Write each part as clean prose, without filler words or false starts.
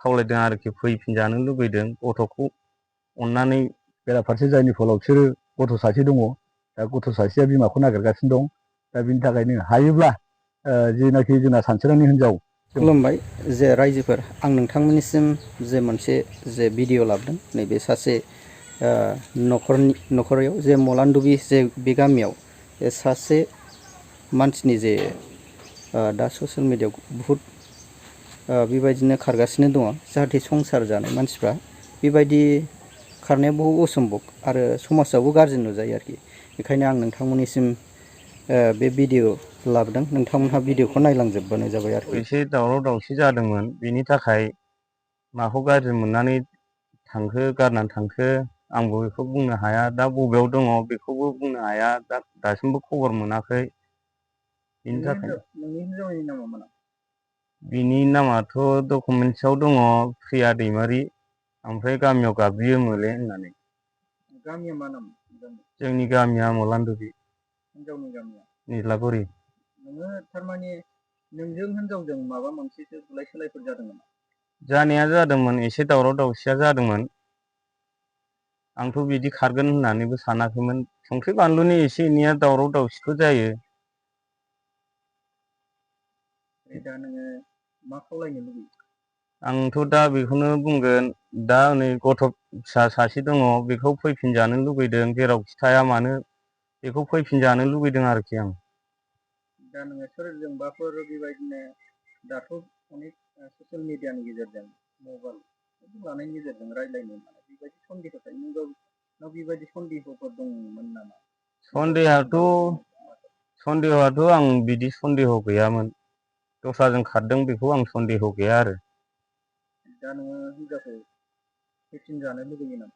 खावलायदों आरोखि फैफिनजानो लुबैदों गथ'खौ अननानै बेराफारसे जायनि फलाव बिसोरो गथ' सासे दङ दा गथ' सासेया बिमाखौ नागिरगासिनो दं दा बिनि थाखायनो हायोब्ला जेनाखि जोंना सानसोरांनि हिनजाव खुलुमबाय जे रायजोफोर आं नोंथांमोननिसिम जे मोनसे जे भिडिअ लाबोदों नैबे सासे न'खराव जे मलानदुबि जे बे गामियाव सासे मानसिनि जे दा ससियेल मिडियायाव बुहुद बेबायदिनो खारगासिनो दङ जाहाथे संसार जानाय मानसिफ्रा बेबायदि खारनाया बहुद असम्भब आरो समाजावबो गाज्रि नुजायो आरोखि बेखायनो आं नोंथांमोननिसिम बे भिडिअ लाबोदों नोंथांमोनहा भिडिअखौ नायलांजोबबानो जाबाय आरोखि एसे दावराव दावसि जादोंमोन बेनि थाखाय माखौ गाज्रि मोननानै थांखो गारनानै थांखो आंबो बेखौ बुंनो हाया दा बबेयाव दङ बेखौबो बुंनो हाया दासिमबो खबर मोनाखै बिनि थाखाय नोंनि हिनजावनि नामा मा बिनि नामाथ' डकुमेन्ट्सआव दङ प्रिया दैमारि ओमफ्राय गामियाव गाबज्रियो मोले होननानै गामिया मा नाम जोंनि गामिया मलानदुबि हिनजावनि गामिया निज्लागुरि नोङो थारमाने नोंजों हिनजावजों माबा मोनसेसो बुलाय सोलायफोर जादों नामा जानाया जादोंमोन एसे दावराव दावसिया जादोंमोन आंथ' बिदि खारगोन होननानैबो सानाखैमोन संख्रि बानलुनि एसे एनैया दावराव दावसिखौ जायो दा नोङो मा खावलायनो लुबैयो आंथ' दा बेखौनो बुंगोन दा नै गथ' फिसा सासे दङ बेखौ फैफिनजानो लुबैदों जेरावखि थाया मानो बेखौ फैफिनजानो लुबैदों आरोखि आं दा नोङो सोरजोंबाफोर बेबायदिनो दाथ' अनेक ससियेल मिडियानि गेजेरजों मबाइल लानायनि गेजेरजों रायज्लायनो बेबायदि सन्देह थायो नोंनाव बेबायदि सन्देहफोर दंमोन नामा सन्देहआथ' आं बिदि सन्देह गैयामोन दस्राजों खारदों बेखौ आं सन्देह गैया आरो दा नोङो हिनजावखौ फैफिनजानो लुबैयो नामा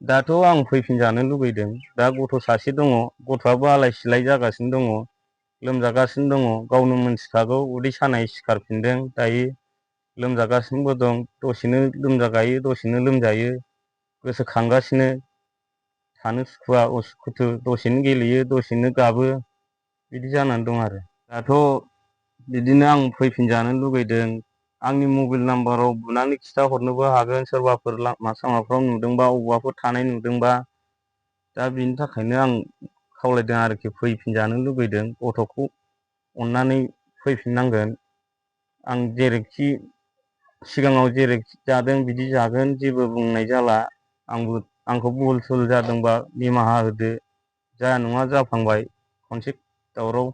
दाथ' आं फैफिनजानो लुबैदों दा गथ' सासे दङ गथ'आबो आलाय सिलाय जागासिनो दङ लोमजागासिनो दङ गावनो मोनथिखागौ उदै सानाय सिखारफिनदों दायो लोमजागासिनोबो दं दसेनो लोमजागायो दसेनो लोमजायो गोसोखांगासिनो थानो सुखुवा उसुखुथु दसेनो गेलेयो दसेनो गाबो बिदि जानानै दं आरो दाथ' बिदिनो आं फैफिनजानो लुगैदों आंनि मबाइल नाम्बाराव बुनानै खिथाहरनोबो हागोन सोरबाफोर लामा सामाफ्राव नुदोंबा अबावबाफोर थानाय नुदोंबा दा बिनि थाखायनो आं खावलायदों आरोखि फैफिनजानो लुगैदों गथ'खौ अननानै फैफिननांगोन आं जेरैखि सिगाङाव जेरैखि जादों बिदि जागोन जेबो बुंनाय जाला आंखौ भुल सुल जादोंबा निमाहा होदो जाया नङा जाफ्लांबाय खनसे दावराव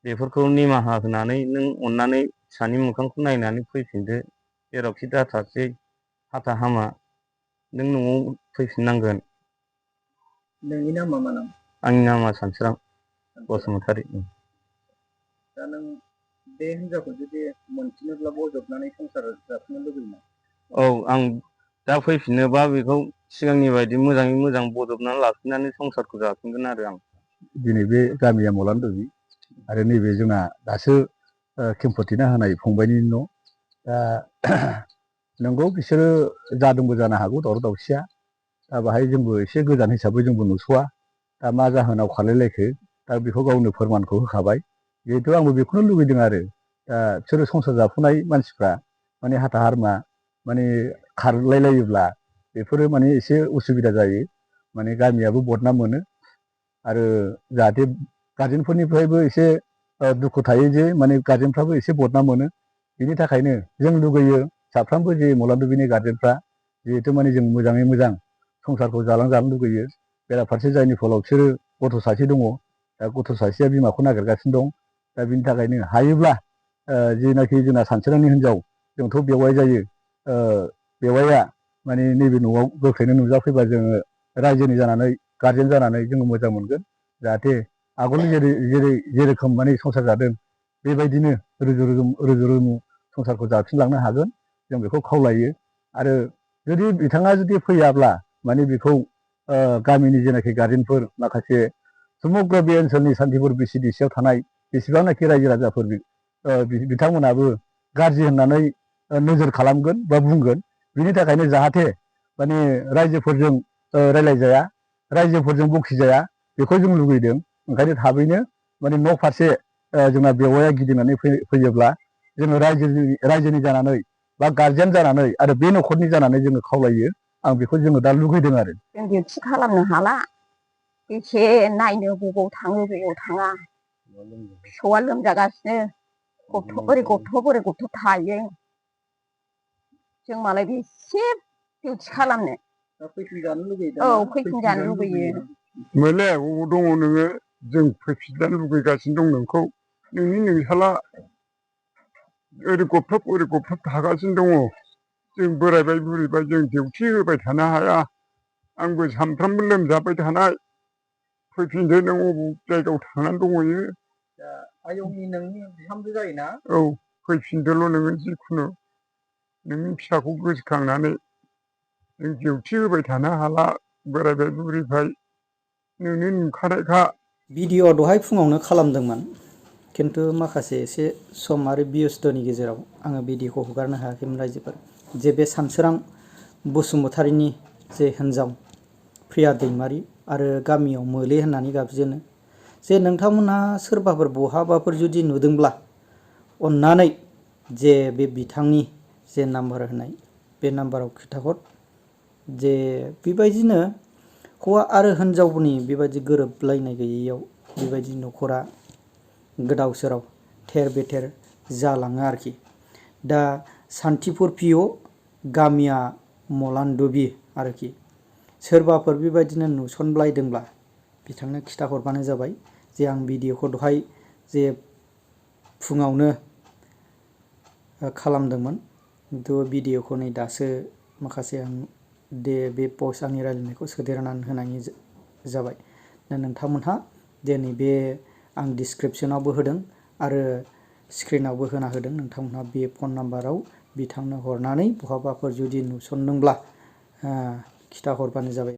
बेफोरखौ निमाहा होनानै नों अननानै फिसानि मोखांखौ नायनानै फैफिनदो जेरावखि दाथारसै हाथा हामा नों न'आव फैफिननांगोन नोंनि नामा मा नाम आंनि नामा सानसोरां बसुमतारी दा नों बे हिनजावखौ जुदि मोनफिनोब्ला बजबनानै संसार जाफिननो लुबैयो औ आं दा फैफिनोबा बेखौ सिगांनि बायदि मोजाङै मोजां बजबनानै लाफिननानै संसारखौ जाफिनगोन आरो आं दिनै बे गामिया मलानदुबि आरो नैबे जोंना दासो खेमफोरथिना होनाय फंबायनि न' दा नंगौ बिसोरो जादोंबो जानो हागौ दावराव दावसिया दा बाहाय जोंबो एसे गोजान हिसाबै जोंबो नुस'वा दा मा जाहोनाव खारलायलायखो दा बेखौ गावनो फोरमानखौ होखाबाय जिहेथु आंबो बेखौनो लुबैदों आरो दा बिसोरो संसार जाफुनाय मानसिफ्रा माने हाथा हारमा माने खारलायलायोब्ला बेफोरो माने एसे उसुबिदा जायो माने गामियाबो बदनाम मोनो आरो जाहाथे गार्जेनफोरनिफ्रायबो एसे दुखु थायो जे माने गार्जेनफ्राबो एसे बदनाम मोनो बिनि थाखायनो जों लुगैयो साफ्रोमबो जे मलानदुबिनि गार्जेनफ्रा जिहेथु माने जों मोजाङै मोजां संसारखौ जालांजानो लुगैयो बेराफारसे जायनि फलाव बिसोरो गथ' सासे दङ दा गथ' सासेया बिमाखौ नागिरगासिनो दं दा बिनि थाखायनो हायोब्ला जेनाखि जोंना सानसोरांनि हिनजाव जोंथ' बेवाइ जायो बेवाइया माने नैबे न'आव गोख्रैनो नुजाफैबा जोङो रायजोनि जानानै गार्जेन जानानै जोङो मोजां मोनगोन जाहाथे आगोलनि जेरोखोम माने संसार जादों बेबायदिनो रुजु रुमु संसारखौ जाफिनलांनो हागोन जों बेखौ खावलायो आरो जुदि बिथाङा जुदि फैयाब्ला माने बेखौ गामिनि जेनाखि गार्जेनफोर माखासे समग्र बे ओनसोलनि सान्तिपुर बिसिडिसियाव थानाय बेसेबांनाखि रायजो राजाफोर बिथांमोनाबो गाज्रि होननानै नोजोर खालामगोन बा बुंगोन बिनि थाखायनो जाहाथे माने रायजोफोरजों रायलायजाया रायजोफोरजों बखिजाया बेखौ जों लुगैदों ओंखायनो थाबैनो माने न' फारसे जोंना बेवाइया गिदिंनानै फैयोब्ला जोङो रायजोनि जानानै बा गारजेन जानानै आरो बे न'खरनि जानानै जोङो खावलायो आं बेखौ जोङो दा लुगैदों आरो जों डिउटि खालामनो हाला बेसे नायनो बबाव थाङो बबाव थाङा फिसौआ लोमजागासिनो गथ' बोरै गथ' थायो जों मालाय बेसे डिउटि खालामनो फैफिनजानो लुगैयो औ फैफिनजानो लुगैयो मोले अबाव दङ नोङो जों फैफिनजानो लुगैगासिनो दं नोंखौ नोंसाला ओरै गबथाब थागासिनो दङ जों बोरायबाय बुरैबाय जों डिउटि होबाय थानो हाया आंबो सानफ्रामबो लोमजाबाय थानाय फैफिनदो नों अबाव जायगायाव थांनानै दंहैयो आयंनि नोंनि बिहामजो जायोना औ फैफिनदोल' नोङो जिखुनु नोंनि फिसाखौ गोसोखांनानै जों डिउटि होबाय थानो हाला बोरायबाय बुरैबाय नोंनो नुखानायखा भिडिअ दहाय फुङावनो खालामदोंमोन खिन्थु माखासे एसे सम आरो बेस्थ'नि गेजेराव आङो भिडिअखौ हगारनो हायाखैमोन रायजोफोर जे बे सानसोरां बसुमतारीनि जे हिन्जाव प्रिया दैमारि आरो गामियाव मोले होननानै गाबजेनो जे नोंथांमोनहा सोरबाफोर बहाबाफोर जुदि नुदोंब्ला अन्नानै जे बे बिथांनि जे नाम्बार होनाय बे नाम्बाराव खिन्थाहर जे बेबायदिनो हौवा आरो हिन्जावनि बेबायदि गोरोबलायनाय गैयैयाव बेबायदि न'खरा गोदाव सोराव थेर बेथेर जालाङो आरोखि दा सान्तिपुर पिअ गामिया मलानदुबि आरोखि सोरबाफोर बेबायदिनो नुसनब्लायदोंब्ला बिथांनो खिथाहरबानो जाबाय जे आं भिडिअखौ दहाय जे फुङावनो खालामदोंमोन खिन्थु भिडिअखौ नै दासो माखासे आं बे पस्ट आंनि रायलायनायखौ सोदेरनानै होनायनि जाबाय दा नोंथांमोनहा दिनै बे आं डिसक्रिपसनावबो होदों आरो स्क्रिनावबो होना होदों नोंथांमोनहा बे फन नाम्बाराव बिथांनो हरनानै बहाबाफोर जुदि नुसनदोंब्ला खिथाहरबानो जाबाय।